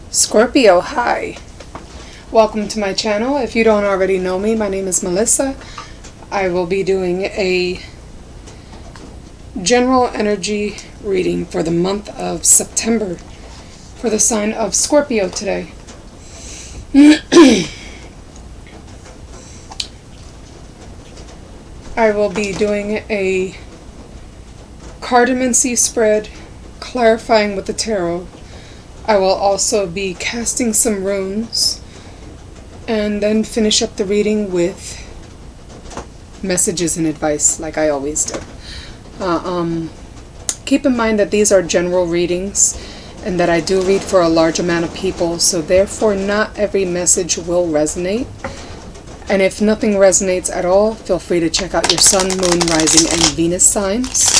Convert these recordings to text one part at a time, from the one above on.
Scorpio, hi. Welcome to my channel. If you don't already know me, my name is Melissa. I will be doing a general energy reading for the month of September for the sign of Scorpio today. I will be doing a cartomancy spread, clarifying with the tarot. I will also be casting some runes and then finish up the reading with messages and advice like I always do. Keep in mind that these are general readings and that I do read for a large amount of people, so therefore not every message will resonate. And if nothing resonates at all, feel free to check out your Sun, Moon, Rising, and Venus signs.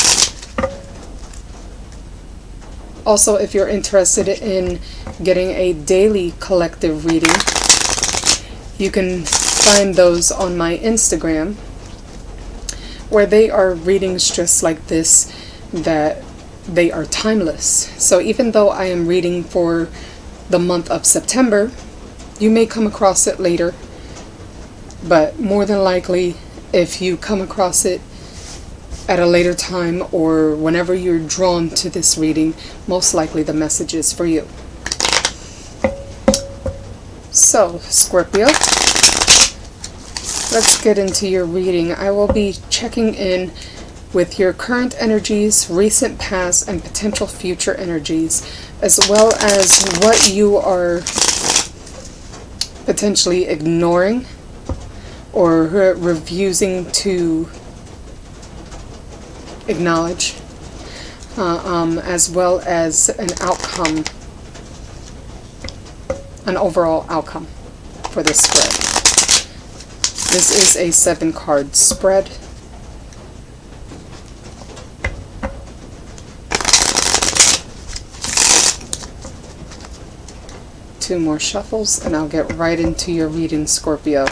Also, if you're interested in getting a daily collective reading, you can find those on my Instagram, where they are readings just like this, that they are timeless. So even though I am reading for the month of September, you may come across it later, but more than likely, if you come across it at a later time or whenever you're drawn to this reading, most likely the message is for you. So, Scorpio, let's get into your reading. I will be checking in with your current energies, recent past, and potential future energies, as well as what you are potentially ignoring or refusing to acknowledge, as well as an outcome, an overall outcome for this spread. This is a 7-card spread. Two more shuffles and I'll get right into your reading, Scorpio.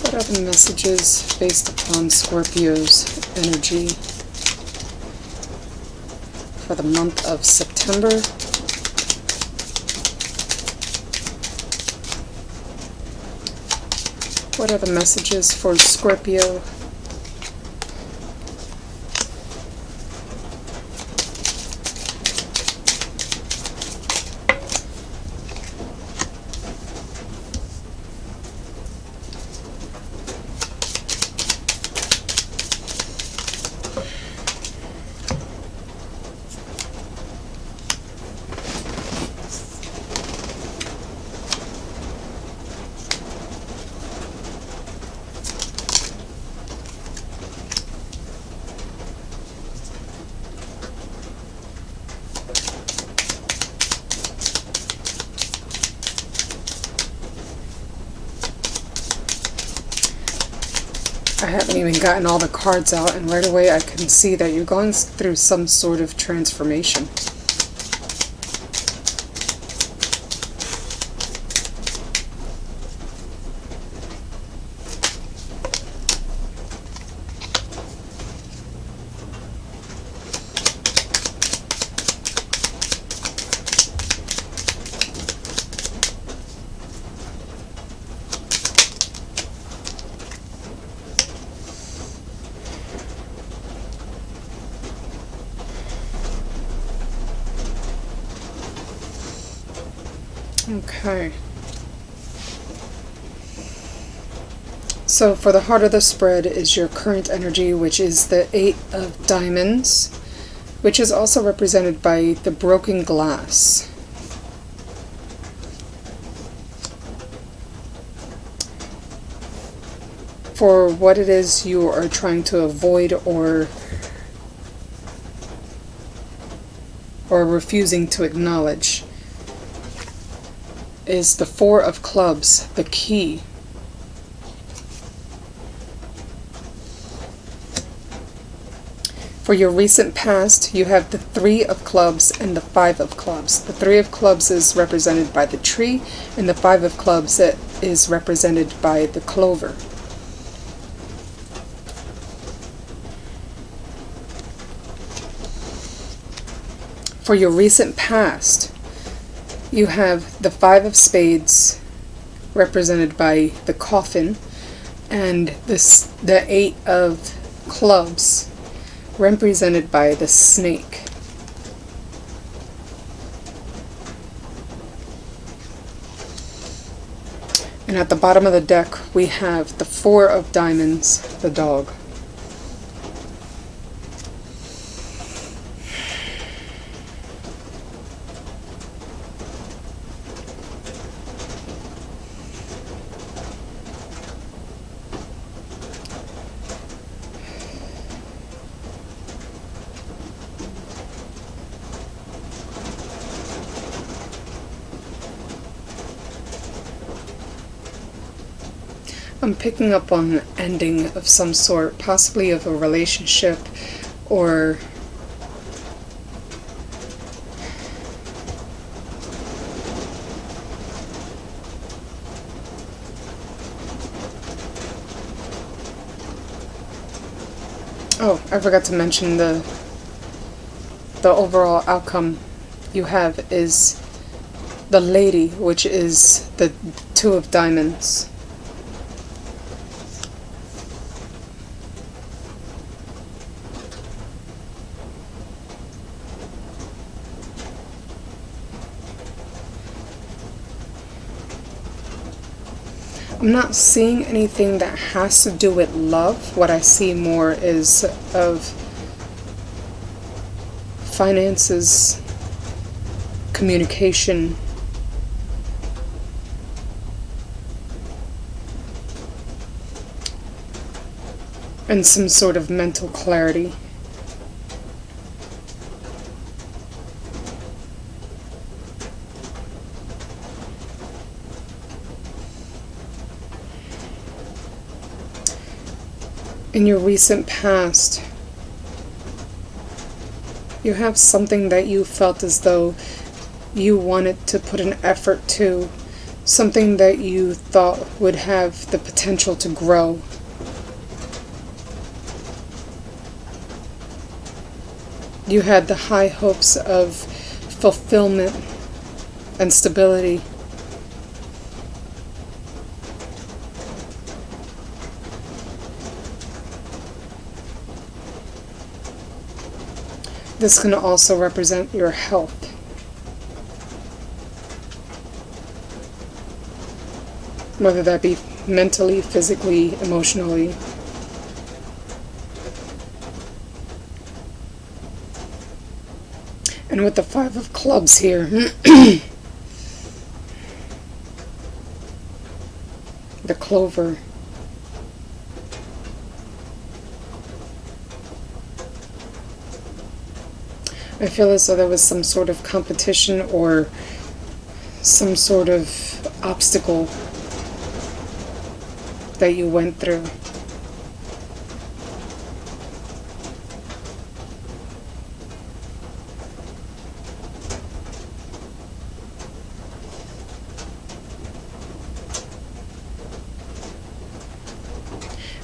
What are the messages based upon Scorpio's energy for the month of September? What are the messages for Scorpio I haven't even gotten all the cards out, and right away I can see that you're going through some sort of transformation. Okay. So for the heart of the spread is your current energy, which is the 8 of Diamonds, which is also represented by the broken glass. For what it is you are trying to avoid or refusing to acknowledge is the Four of Clubs, the key. For your recent past, you have the Three of Clubs and the Five of Clubs. The Three of Clubs is represented by the tree, and the Five of Clubs is represented by the clover. For your recent past, you have the Five of Spades, represented by the coffin, and the Eight of Clubs, represented by the snake. And at the bottom of the deck, we have the Four of Diamonds, the dog. I'm picking up on an ending of some sort, possibly of a relationship, or oh, I forgot to mention the overall outcome you have is the Lady, which is the Two of Diamonds. I'm not seeing anything that has to do with love. What I see more is of finances, communication, and some sort of mental clarity. In your recent past, you have something that you felt as though you wanted to put an effort to, something that you thought would have the potential to grow. You had the high hopes of fulfillment and stability. This can also represent your health. Whether that be mentally, physically, emotionally. And with the Five of Clubs here, the clover. I feel as though there was some sort of competition or some sort of obstacle that you went through.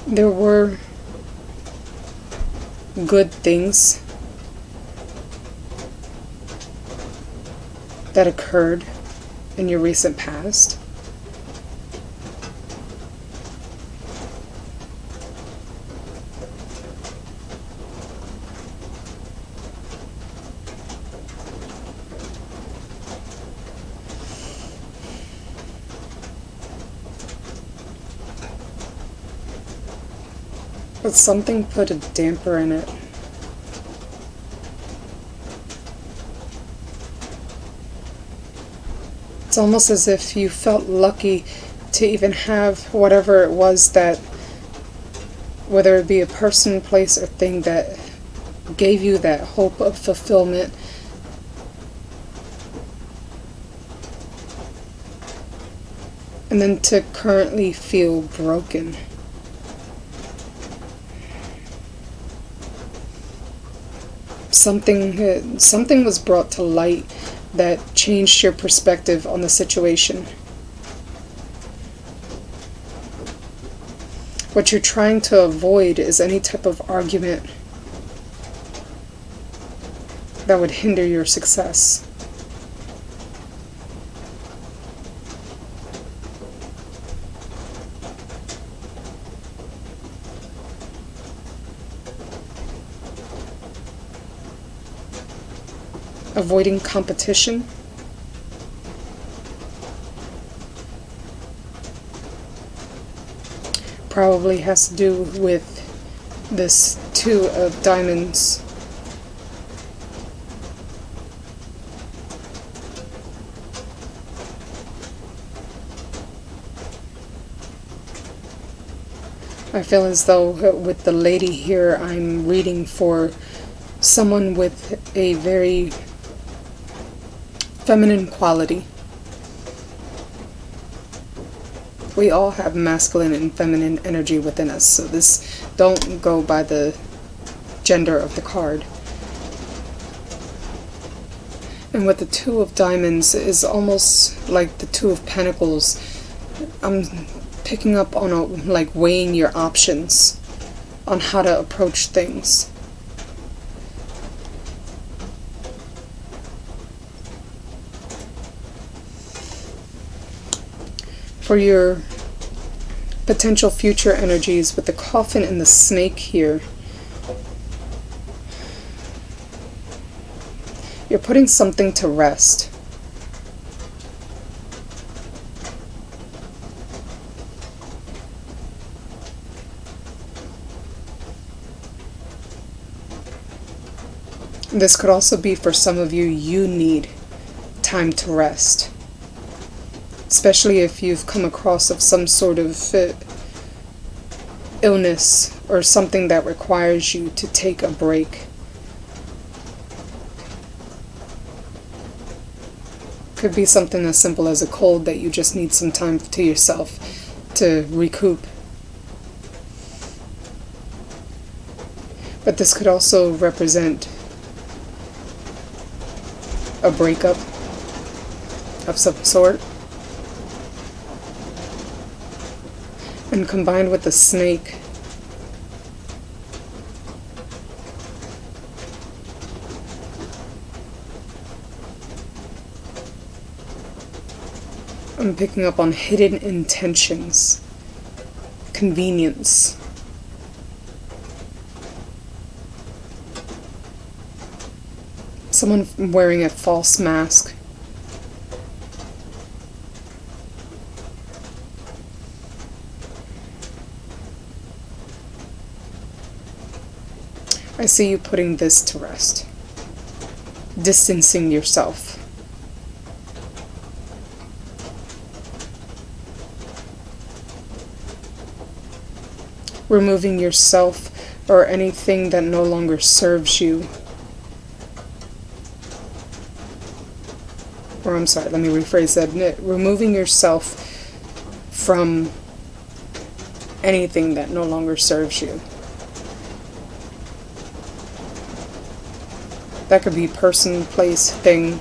There were good things that occurred in your recent past. But something put a damper in it. It's almost as if you felt lucky to even have whatever it was that, whether it be a person, place, or thing that gave you that hope of fulfillment. And then to currently feel broken. something was brought to light that changed your perspective on the situation. What you're trying to avoid is any type of argument that would hinder your success. Avoiding competition. Probably has to do with this Two of Diamonds. I feel as though with the lady here, I'm reading for someone with a very feminine quality. We all have masculine and feminine energy within us, so this don't go by the gender of the card. And with the Two of Diamonds is almost like the Two of Pentacles. I'm picking up on like weighing your options on how to approach things. For your potential future energies with the Coffin and the Snake here, you're putting something to rest. This could also be for some of you, you need time to rest. Especially if you've come across of some sort of illness or something that requires you to take a break. Could be something as simple as a cold that you just need some time to yourself to recoup. But this could also represent a breakup of some sort. And combined with the Snake, I'm picking up on hidden intentions, convenience. Someone wearing a false mask. I see you putting this to rest. Distancing yourself. Removing yourself or anything that no longer serves you. Or I'm sorry, let me rephrase that. Removing yourself from anything that no longer serves you. That could be person, place, thing.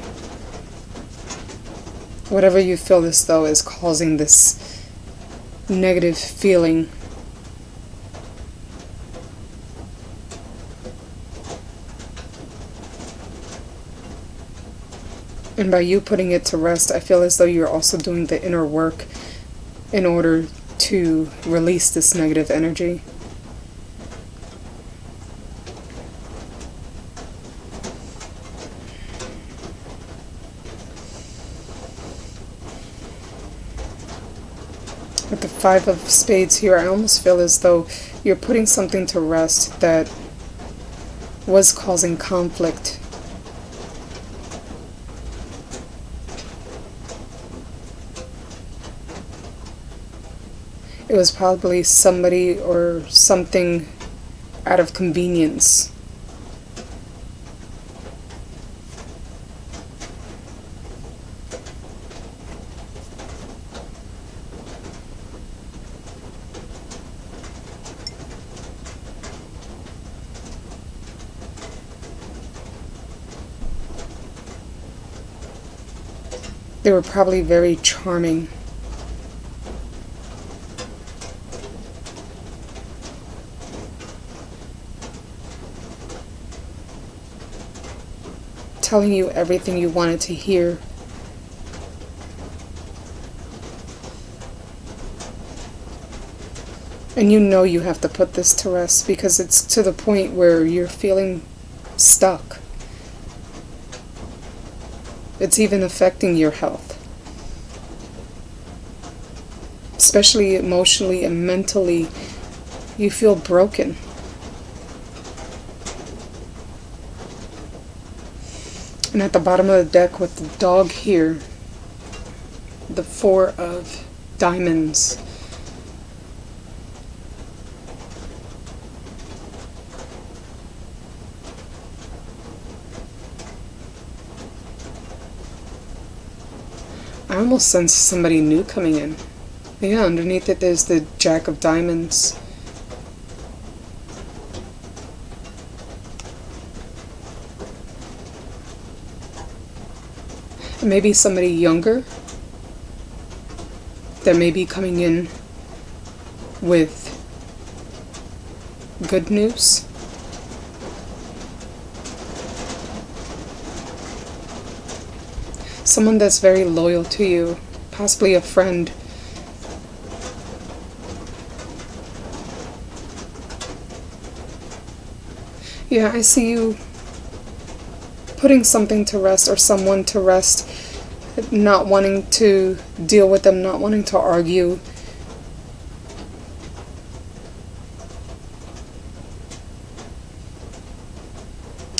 Whatever you feel as though is causing this negative feeling. And by you putting it to rest, I feel as though you're also doing the inner work in order to release this negative energy. With the Five of Spades here, I almost feel as though you're putting something to rest that was causing conflict. It was probably somebody or something out of convenience. They were probably very charming. Telling you everything you wanted to hear. And you know you have to put this to rest because it's to the point where you're feeling stuck. It's even affecting your health. Especially emotionally and mentally, you feel broken. And at the bottom of the deck with the dog here, the 4 of Diamonds. I almost sense somebody new coming in. Yeah, underneath it there's the Jack of Diamonds. Maybe somebody younger that may be coming in with good news. Someone that's very loyal to you, possibly a friend. Yeah, I see you putting something to rest or someone to rest, not wanting to deal with them, not wanting to argue.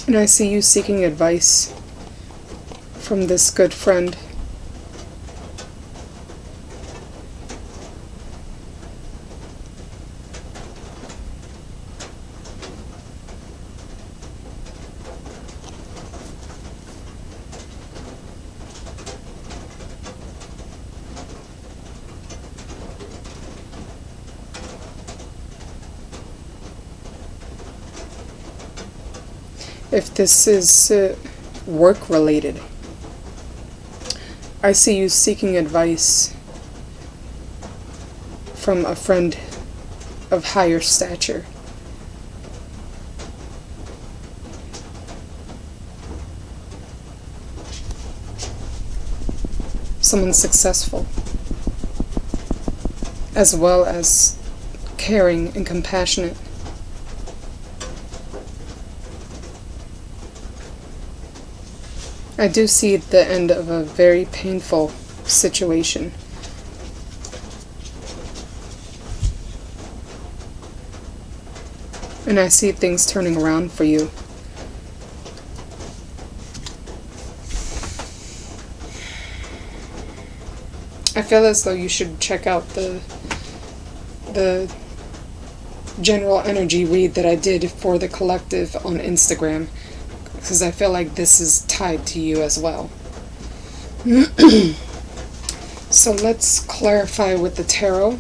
And I see you seeking advice from this good friend. If this is work related, I see you seeking advice from a friend of higher stature. Someone successful, as well as caring and compassionate. I do see the end of a very painful situation. And I see things turning around for you. I feel as though you should check out the general energy read that I did for the collective on Instagram, because I feel like this is tied to you as well. So let's clarify with the tarot.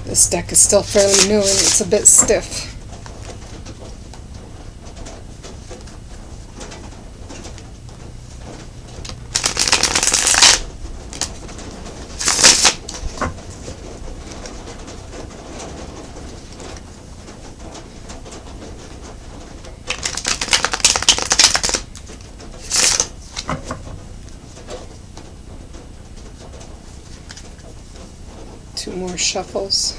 This deck is still fairly new and it's a bit stiff. Two more shuffles.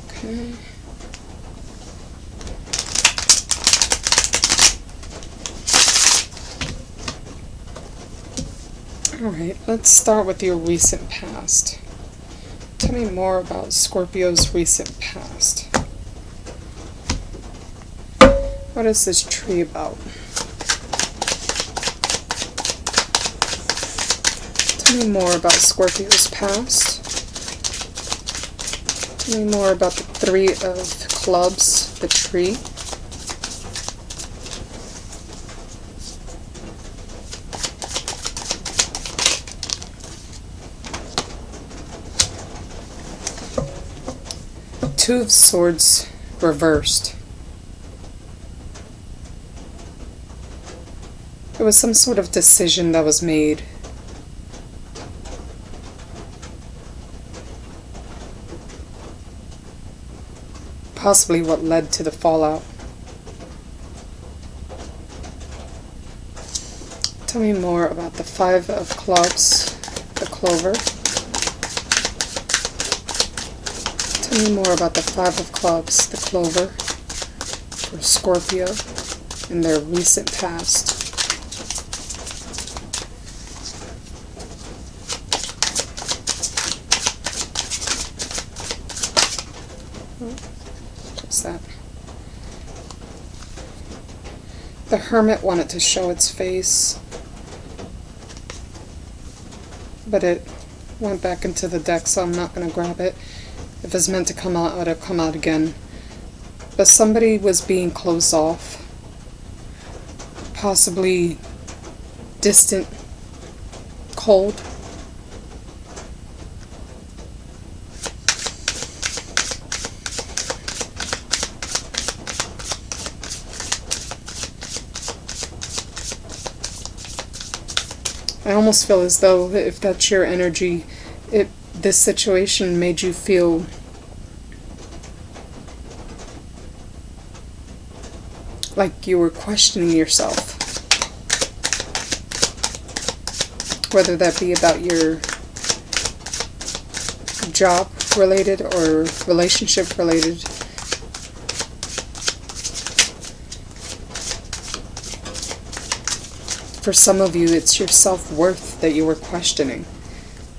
Okay. Alright, let's start with your recent past. Tell me more about Scorpio's recent past. What is this tree about? Tell me more about Scorpio's past. Tell me more about the Three of Clubs, the tree. Two of Swords reversed. It was some sort of decision that was made. Possibly what led to the fallout. Tell me more about the Five of Clubs, the clover. Tell me more about the Five of Clubs, the clover, for Scorpio in their recent past. What's that? The Hermit wanted to show its face, but it went back into the deck, so I'm not going to grab it. If it's meant to come out, it'll come out again. But somebody was being closed off. Possibly distant, cold. I almost feel as though if that's your energy, this situation made you feel like you were questioning yourself. Whether that be about your job related or relationship related. For some of you, it's your self-worth that you were questioning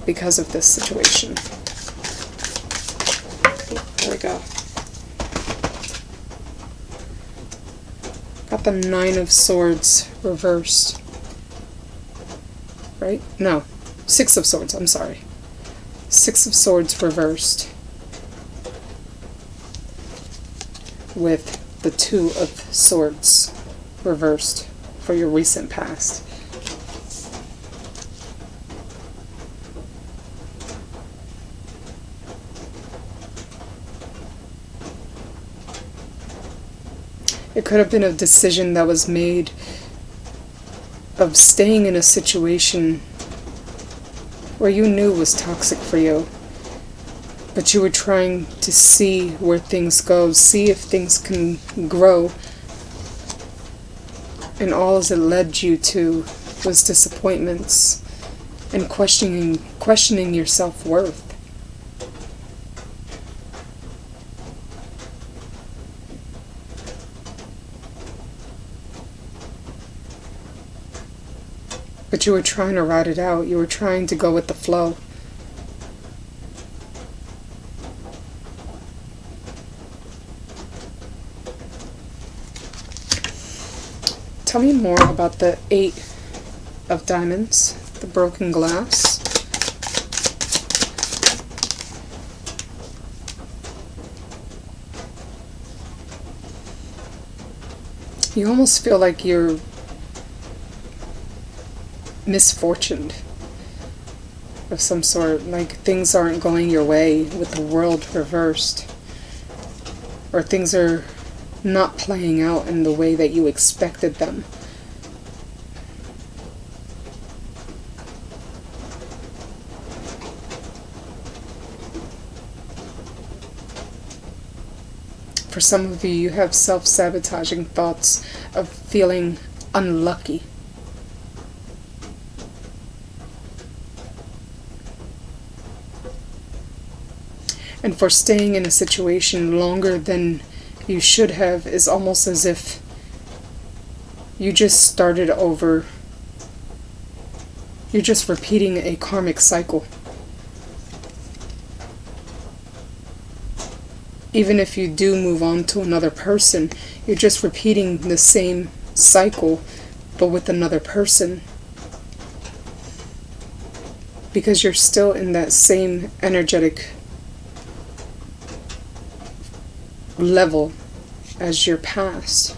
because of this situation. There we go. Got the Nine of Swords reversed. Right? No. Six of Swords, I'm sorry. Six of Swords reversed. With the Two of Swords reversed for your recent past. It could have been a decision that was made of staying in a situation where you knew was toxic for you, but you were trying to see where things go, see if things can grow, and all it led you to was disappointments and questioning your self-worth. But you were trying to ride it out. You were trying to go with the flow. Tell me more about the Eight of Diamonds, the broken glass. You almost feel like you're misfortuned of some sort, like things aren't going your way with the world reversed, or things are not playing out in the way that you expected them. For some of you, you have self-sabotaging thoughts of feeling unlucky. And for staying in a situation longer than you should have is almost as if you just started over. You're just repeating a karmic cycle. Even if you do move on to another person, you're just repeating the same cycle, but with another person. because you're still in that same energetic level as your past.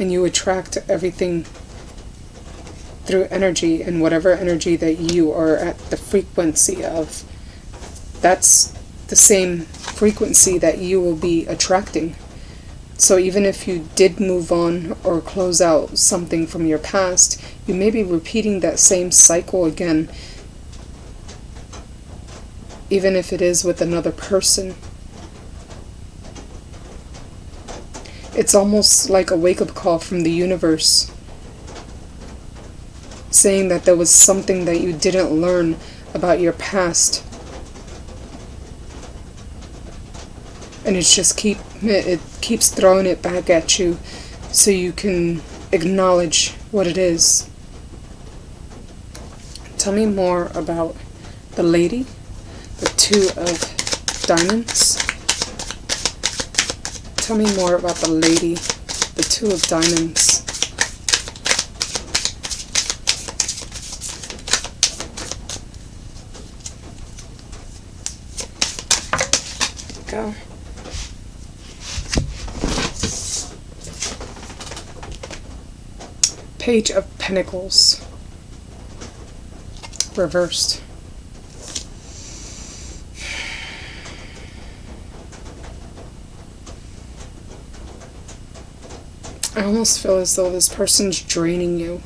And you attract everything through energy, and whatever energy that you are at the frequency of, that's the same frequency that you will be attracting. So even if you did move on or close out something from your past, you may be repeating that same cycle again, even if it is with another person. It's almost like a wake-up call from the universe, saying that there was something that you didn't learn about your past. And it's just it keeps throwing it back at you so you can acknowledge what it is. Tell me more about the lady, the Two of Diamonds. Tell me more about the lady, the Two of Diamonds. Go. Page of Pentacles, reversed. I almost feel as though this person's draining you,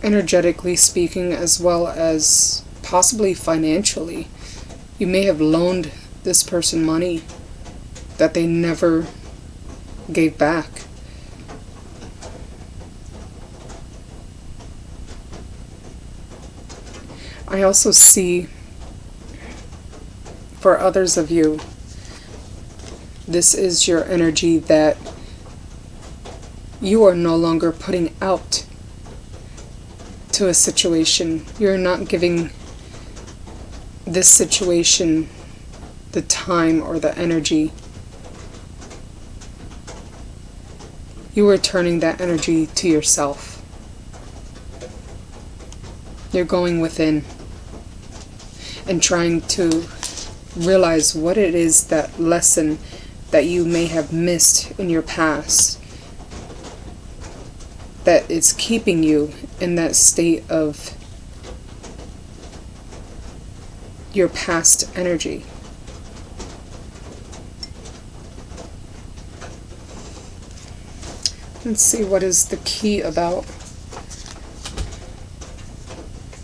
energetically speaking, as well as possibly financially. You may have loaned this person money that they never gave back. I also see, for others of you, this is your energy that you are no longer putting out to a situation. You're not giving this situation the time or the energy. You are turning that energy to yourself. You're going within and trying to realize what it is, that lesson that you may have missed in your past, that is keeping you in that state of your past energy. Let's see what is the key about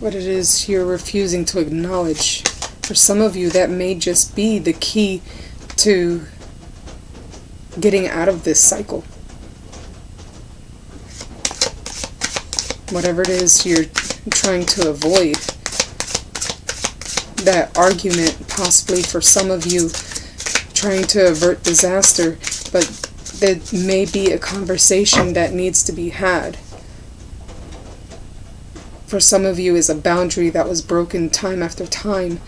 what it is you're refusing to acknowledge. For some of you, that may just be the key to getting out of this cycle. Whatever it is you're trying to avoid. That argument, possibly for some of you, trying to avert disaster, but there may be a conversation that needs to be had. For some of you, is a boundary that was broken time after time,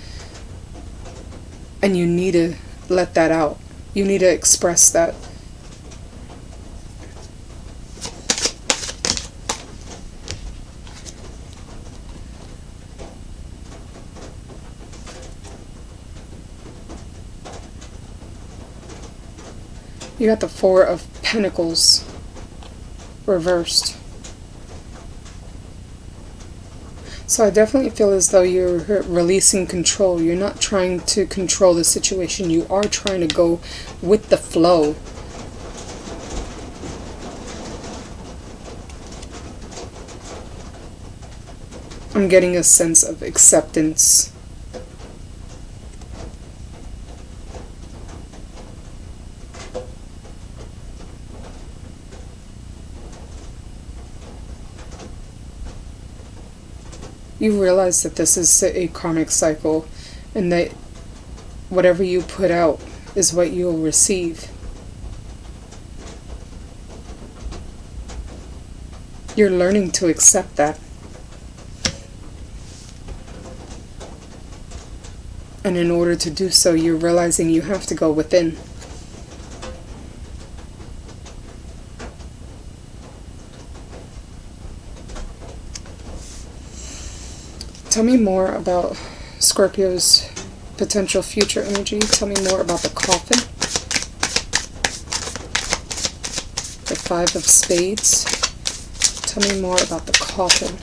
and you need to let that out. You need to express that. You got the Four of Pentacles reversed. So I definitely feel as though you're releasing control. You're not trying to control the situation. You are trying to go with the flow. I'm getting a sense of acceptance. You realize that this is a karmic cycle, and that whatever you put out is what you'll receive. You're learning to accept that. And in order to do so, you're realizing you have to go within. Tell me more about Scorpio's potential future energy. Tell me more about the coffin. The Five of Spades. Tell me more about the coffin.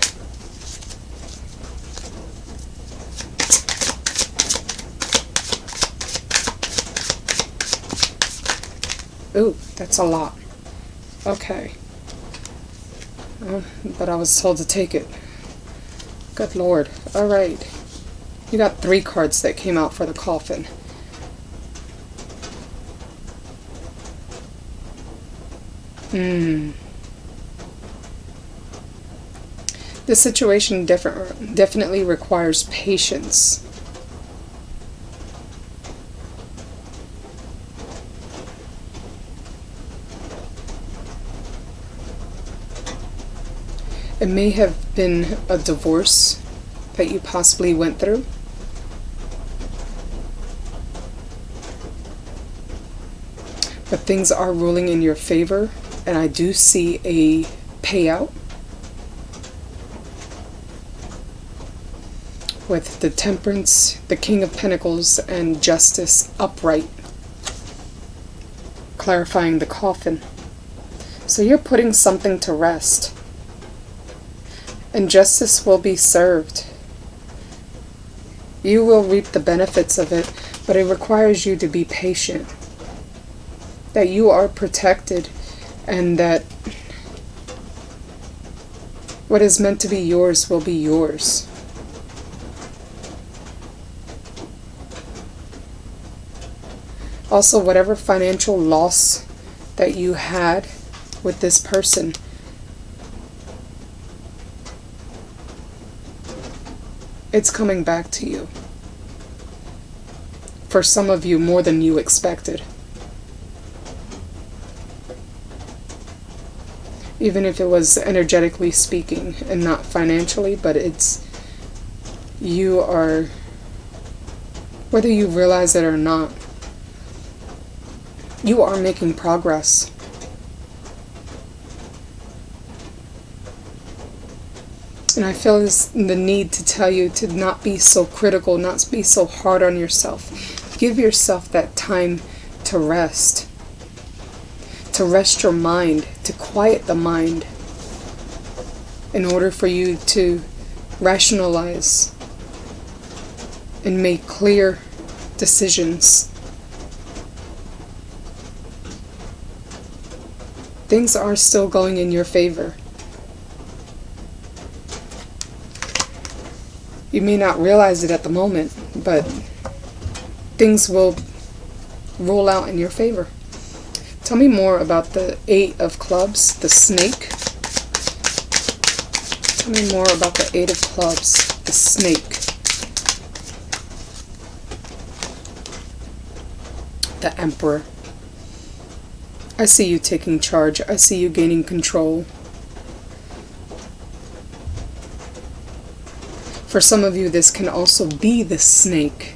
Ooh, that's a lot. Okay. But I was told to take it. Good Lord. Alright. You got 3 cards that came out for the coffin. This situation definitely requires patience. It may have been a divorce that you possibly went through. But things are ruling in your favor, and I do see a payout. With the Temperance, the King of Pentacles, and Justice upright, clarifying the coffin. So you're putting something to rest. And justice will be served. You will reap the benefits of it, but it requires you to be patient. That you are protected, and that what is meant to be yours will be yours. Also, whatever financial loss that you had with this person, it's coming back to you. For some of you, more than you expected. Even if it was energetically speaking and not financially, but you are, whether you realize it or not, you are making progress. And I feel the need to tell you to not be so critical, not be so hard on yourself. Give yourself that time to rest your mind, to quiet the mind, in order for you to rationalize and make clear decisions. Things are still going in your favor. You may not realize it at the moment, but things will roll out in your favor. Tell me more about the 8 of Clubs, the snake. Tell me more about the 8 of Clubs, the snake. The Emperor. I see you taking charge. I see you gaining control. For some of you, this can also be the snake.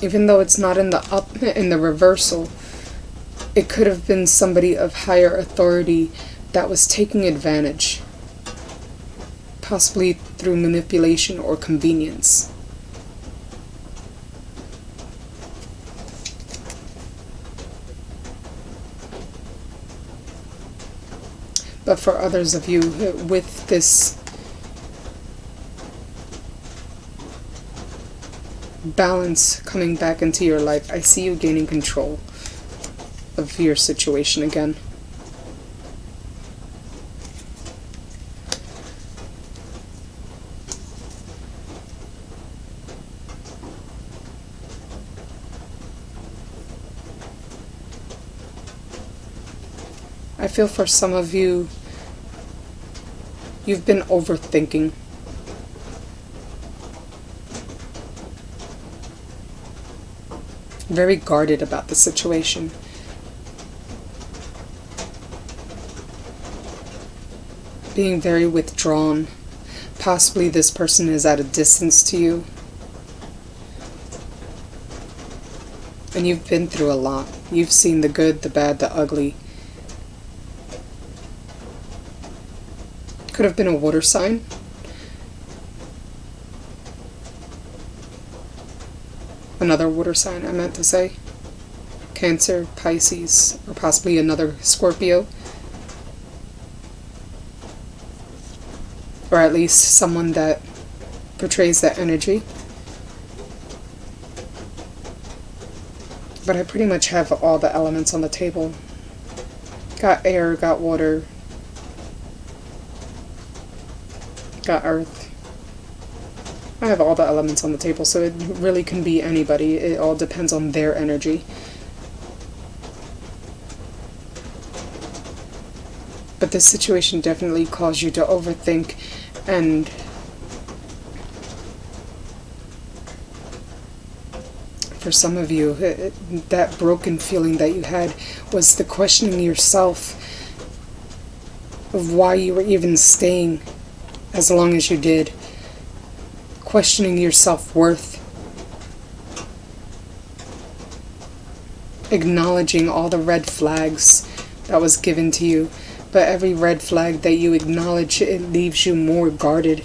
Even though it's not in the reversal, it could have been somebody of higher authority that was taking advantage, possibly through manipulation or convenience. But for others of you, with this balance coming back into your life, I see you gaining control of your situation again. I feel for some of you, you've been overthinking. Very guarded about the situation. Being very withdrawn. Possibly this person is at a distance to you. And you've been through a lot. You've seen the good, the bad, the ugly. Could have been a water sign. another water sign, I meant to say. Cancer, Pisces, or possibly another Scorpio. Or at least someone that portrays that energy. But I pretty much have all the elements on the table. Got air, got water, got earth. I have all the elements on the table, so it really can be anybody. It all depends on their energy. But this situation definitely caused you to overthink, and for some of you, that broken feeling that you had was the questioning yourself of why you were even staying as long as you did. Questioning your self-worth. Acknowledging all the red flags that was given to you. But every red flag that you acknowledge, it leaves you more guarded.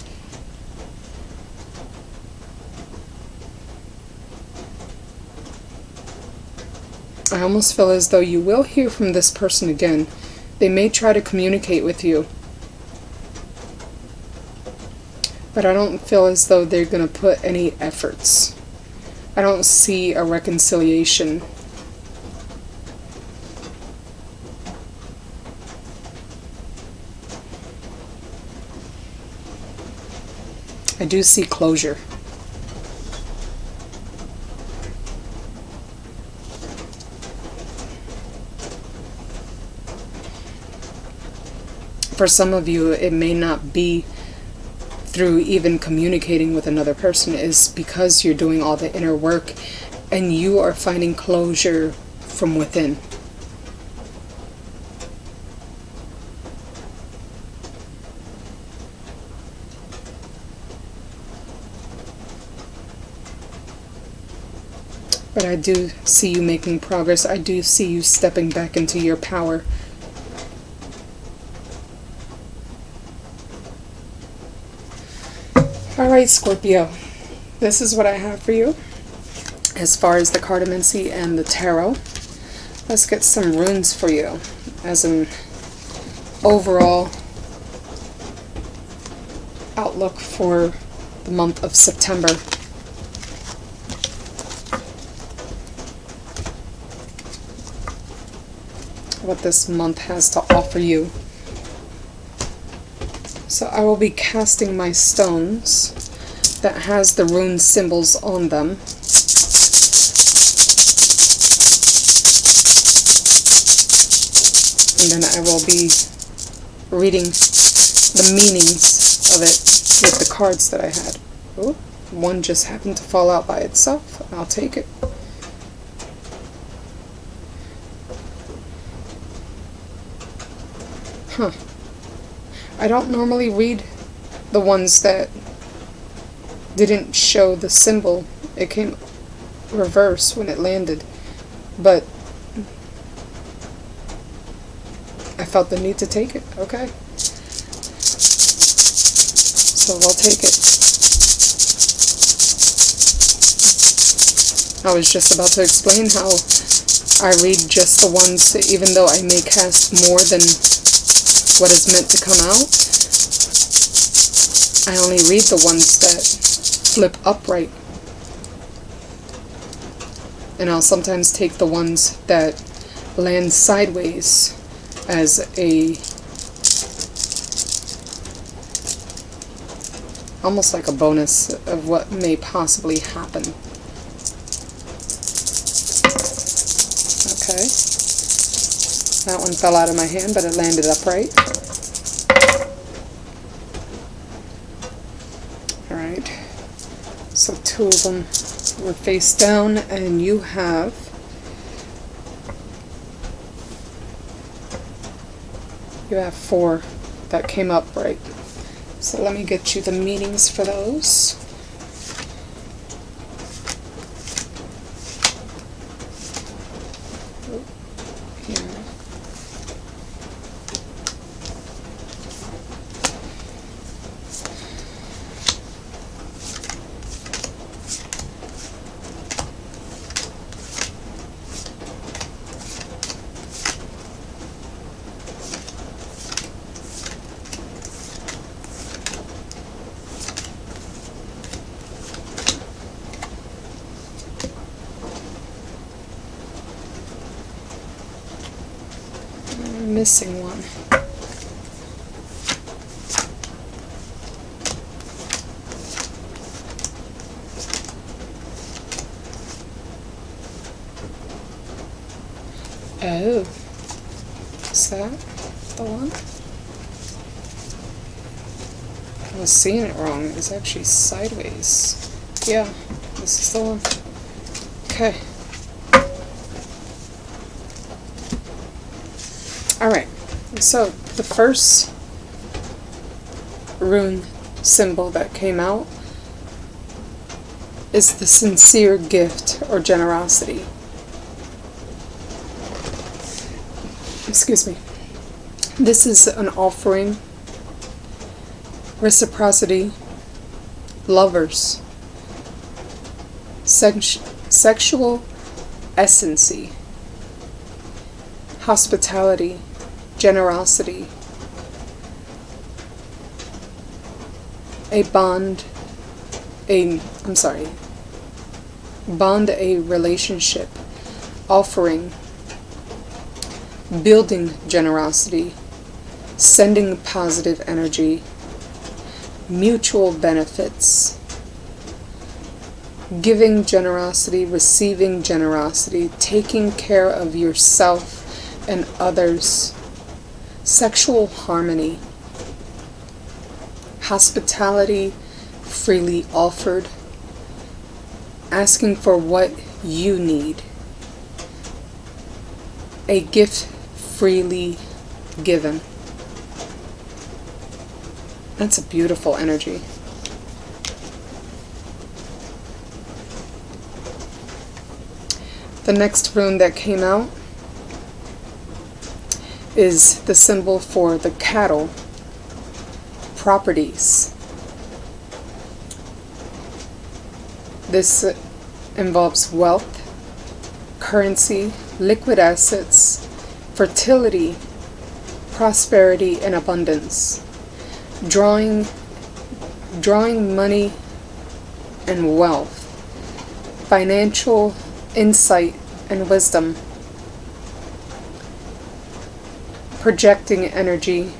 I almost feel as though you will hear from this person again. They may try to communicate with you. But I don't feel as though they're going to put any efforts. I don't see a reconciliation. I do see closure. For some of you, it may not be through even communicating with another person. Is because you're doing all the inner work and you are finding closure from within. But I do see you making progress. I do see you stepping back into your power. Alright, Scorpio, this is what I have for you as far as the cartomancy and the tarot. Let's get some runes for you as an overall outlook for the month of September. What this month has to offer you. So I will be casting my stones that has the rune symbols on them. And then I will be reading the meanings of it with the cards that I had. Oh, one just happened to fall out by itself. I'll take it. Huh. I don't normally read the ones that didn't show the symbol. It came reverse when it landed. But I felt the need to take it. Okay. So I'll take it. I was just about to explain how I read just the ones, even though I may cast more than what is meant to come out, I only read the ones that flip upright. And I'll sometimes take the ones that land sideways as a, almost like a bonus of what may possibly happen. Okay. That one fell out of my hand, but it landed upright. Alright. So two of them were face down, and you have four that came upright. So let me get you the meanings for those. missing one. Oh, is that the one? I was seeing it wrong. It's actually sideways. Yeah, this is the one. Okay. Alright, so the first rune symbol that came out is the sincere gift or generosity. Excuse me. This is an offering, reciprocity, lovers, sexual essency, hospitality, generosity, bond a relationship, offering, building generosity, sending positive energy, mutual benefits, giving generosity, receiving generosity, taking care of yourself and others, sexual harmony, hospitality freely offered, asking for what you need, a gift freely given. That's a beautiful energy. The next rune that came out is the symbol for the cattle, properties. This involves wealth, currency, liquid assets, fertility, prosperity, and abundance. Drawing money and wealth, financial insight and wisdom, projecting energy,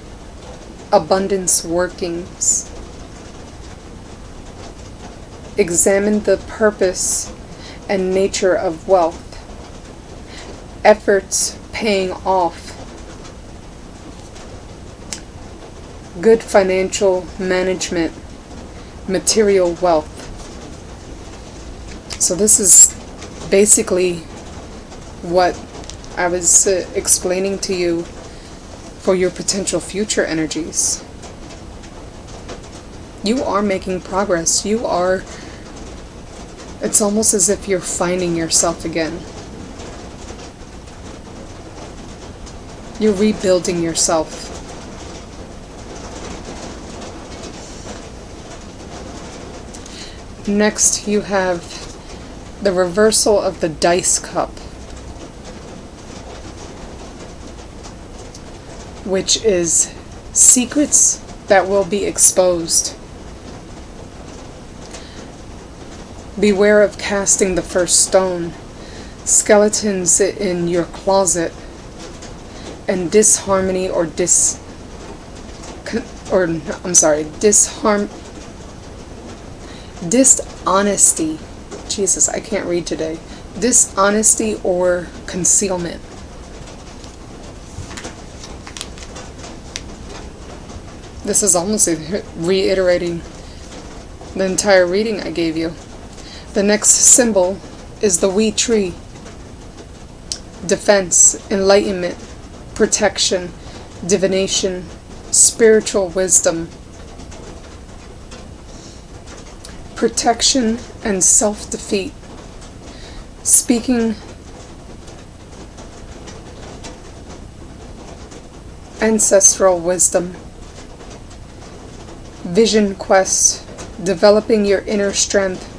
abundance workings. Examine the purpose and nature of wealth, efforts paying off, good financial management, material wealth. So this is basically what I was explaining to you for your potential future energies. You are making progress. It's almost as if you're finding yourself again. You're rebuilding yourself. Next, you have the reversal of the dice cup, which is secrets that will be exposed. Beware of casting the first stone, skeletons in your closet, and dishonesty. Jesus, I can't read today. Dishonesty or concealment. This is almost reiterating the entire reading I gave you. The next symbol is the wee tree. Defense, enlightenment, protection, divination, spiritual wisdom, protection and self-defeat, speaking ancestral wisdom, vision quest, developing your inner strength,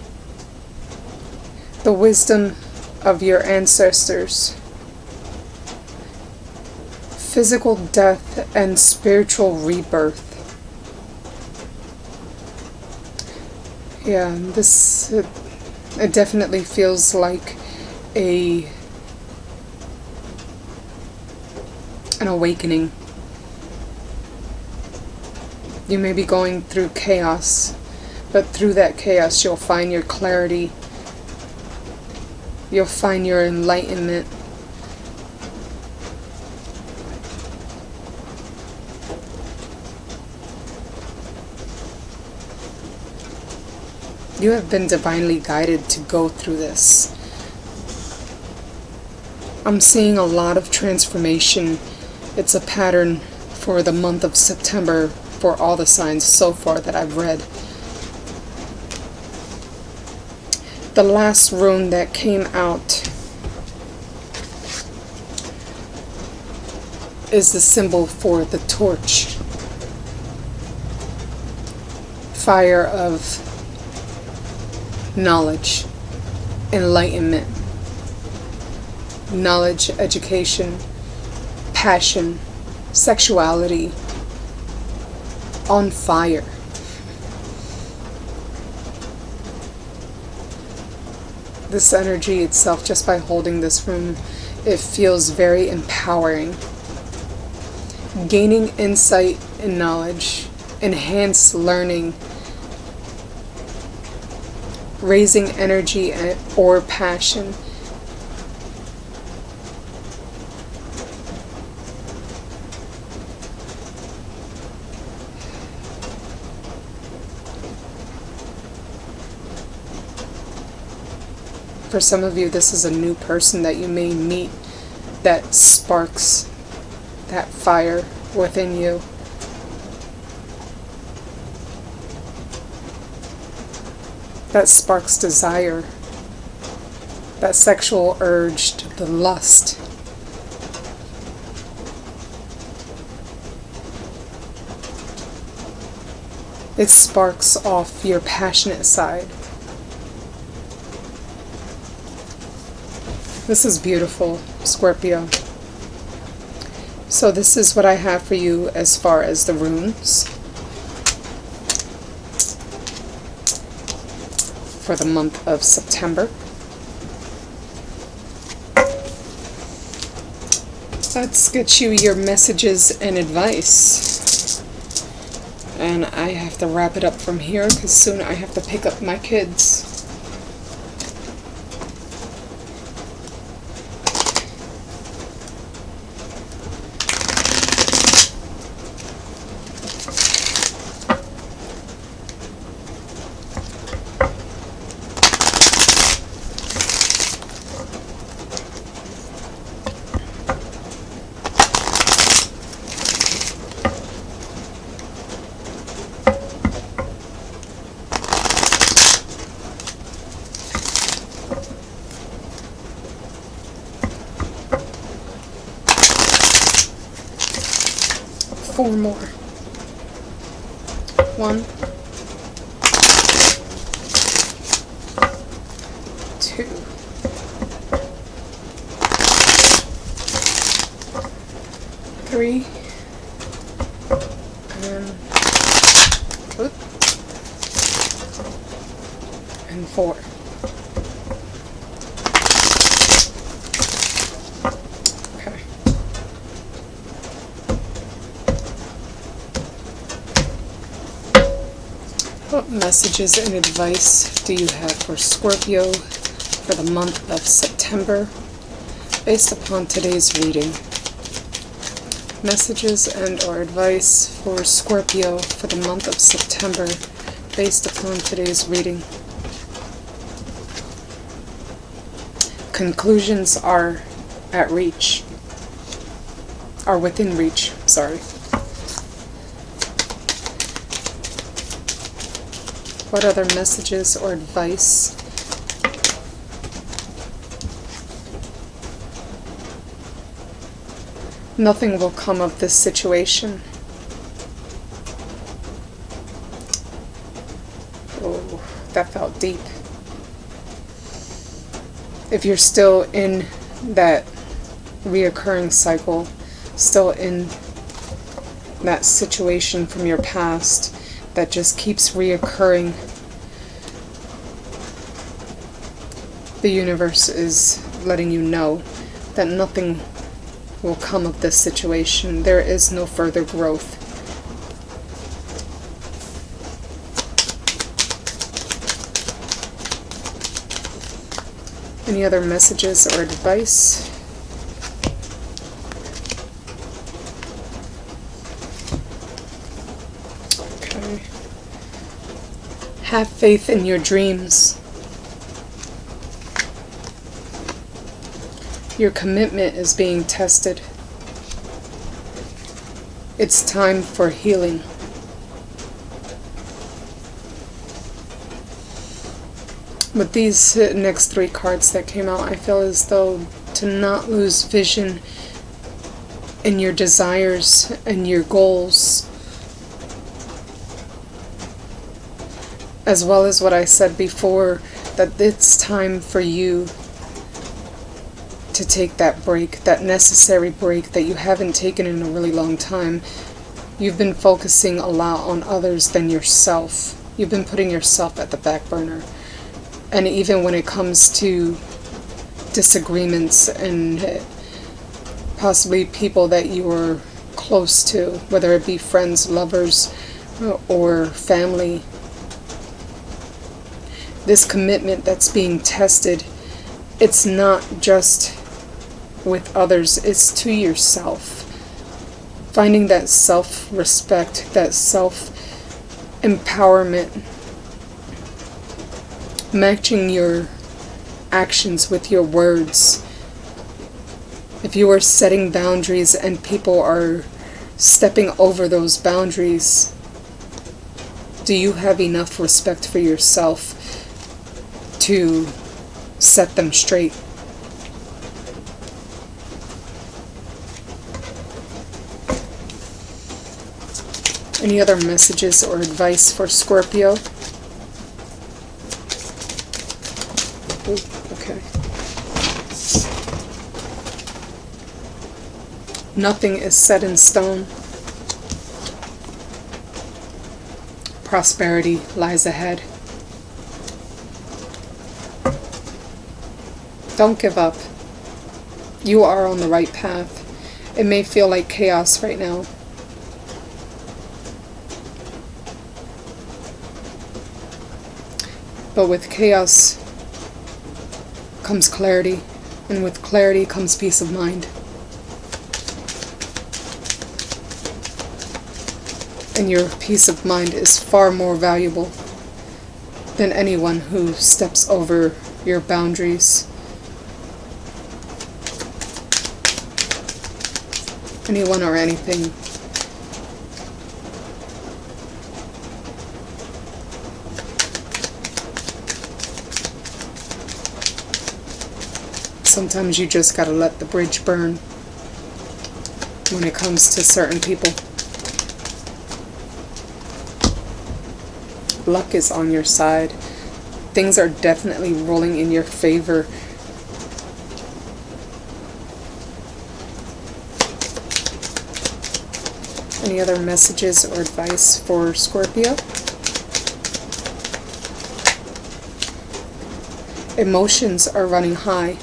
the wisdom of your ancestors, physical death and spiritual rebirth. Yeah, this it definitely feels like a an awakening. You may be going through chaos, but through that chaos you'll find your clarity. You'll find your enlightenment. You have been divinely guided to go through this. I'm seeing a lot of transformation. It's a pattern for the month of September for all the signs so far that I've read. The last rune that came out is the symbol for the torch. Fire of knowledge, enlightenment, knowledge, education, passion, sexuality, on fire. This energy itself, just by holding this room, it feels very empowering. Gaining insight and knowledge, enhanced learning, raising energy or passion. For some of you, this is a new person that you may meet that sparks that fire within you. That sparks desire, that sexual urge, the lust. It sparks off your passionate side. This is beautiful, Scorpio. So this is what I have for you as far as the runes for the month of September. Let's get you your messages and advice. And I have to wrap it up from here because soon I have to pick up my kids. Four more. 1, 2, 3, and 4. What messages and advice do you have for Scorpio for the month of September based upon today's reading? Messages and or advice for Scorpio for the month of September based upon today's reading. Conclusions are at reach. Are within reach, sorry. What other messages or advice? Nothing will come of this situation. Oh, that felt deep. If you're still in that reoccurring cycle, still in that situation from your past that just keeps reoccurring, the universe is letting you know that nothing will come of this situation. There is no further growth. Any other messages or advice? Okay. Have faith in your dreams. Your commitment is being tested. It's time for healing. With these next 3 cards that came out, I feel as though to not lose vision in your desires and your goals, as well as what I said before, that it's time for you to take that break, that necessary break that you haven't taken in a really long time. You've been focusing a lot on others than yourself. You've been putting yourself at the back burner. And even when it comes to disagreements and possibly people that you are close to, whether it be friends, lovers, or family, this commitment that's being tested, it's not just with others, it's to yourself. Finding that self-respect, that self-empowerment, matching your actions with your words. If you are setting boundaries and people are stepping over those boundaries, do you have enough respect for yourself to set them straight? Any other messages or advice for Scorpio? Ooh, okay. Nothing is set in stone. Prosperity lies ahead. Don't give up. You are on the right path. It may feel like chaos right now. But with chaos comes clarity, and with clarity comes peace of mind. And your peace of mind is far more valuable than anyone who steps over your boundaries. Anyone or anything. Sometimes you just gotta let the bridge burn when it comes to certain people. Luck is on your side. Things are definitely rolling in your favor. Any other messages or advice for Scorpio? Emotions are running high.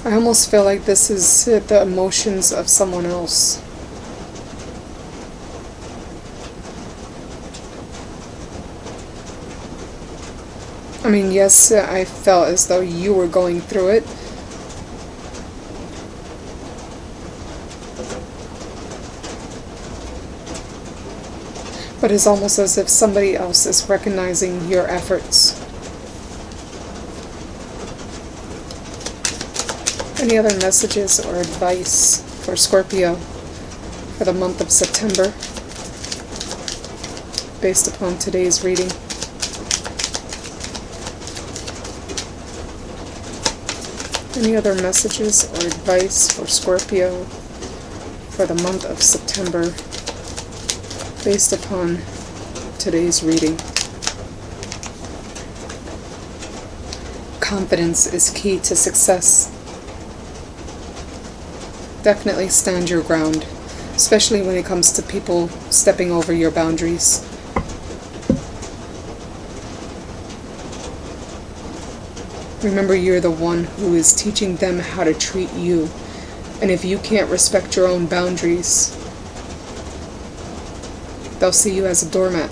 I almost feel like this is the emotions of someone else. I mean, yes, I felt as though you were going through it. But it's almost as if somebody else is recognizing your efforts. Any other messages or advice for Scorpio for the month of September based upon today's reading? Any other messages or advice for Scorpio for the month of September based upon today's reading? Confidence is key to success. Definitely stand your ground, especially when it comes to people stepping over your boundaries. Remember, you're the one who is teaching them how to treat you. And if you can't respect your own boundaries, they'll see you as a doormat.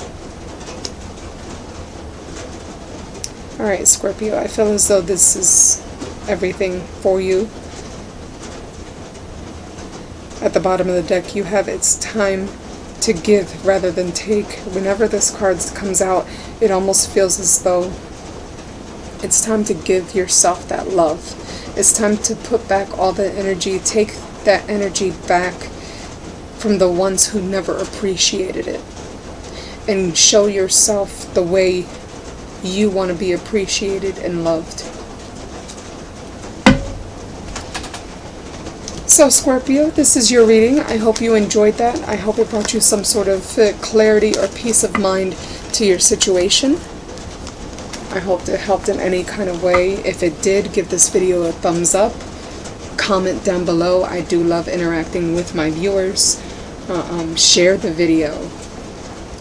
Alright, Scorpio, I feel as though this is everything for you. At the bottom of the deck, you have "it's time to give rather than take." Whenever this card comes out, it almost feels as though it's time to give yourself that love. It's time to put back all the energy, take that energy back from the ones who never appreciated it, and show yourself the way you want to be appreciated and loved. So Scorpio, this is your reading. I hope you enjoyed that. I hope it brought you some sort of clarity or peace of mind to your situation. I hope it helped in any kind of way. If it did, give this video a thumbs up. Comment down below. I do love interacting with my viewers. Share the video.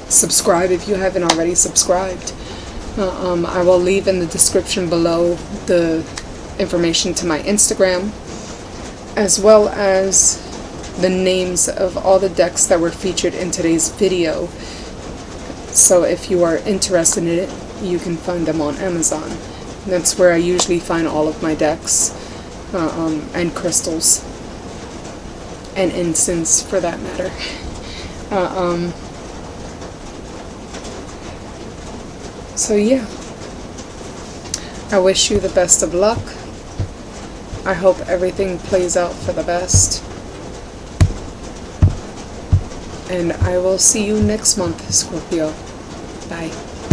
Subscribe if you haven't already subscribed. I will leave in the description below the information to my Instagram, as well as the names of all the decks that were featured in today's video. So if you are interested in it, you can find them on Amazon. That's where I usually find all of my decks, and crystals, and incense for that matter. So yeah, I wish you the best of luck. I hope everything plays out for the best. And I will see you next month, Scorpio. Bye.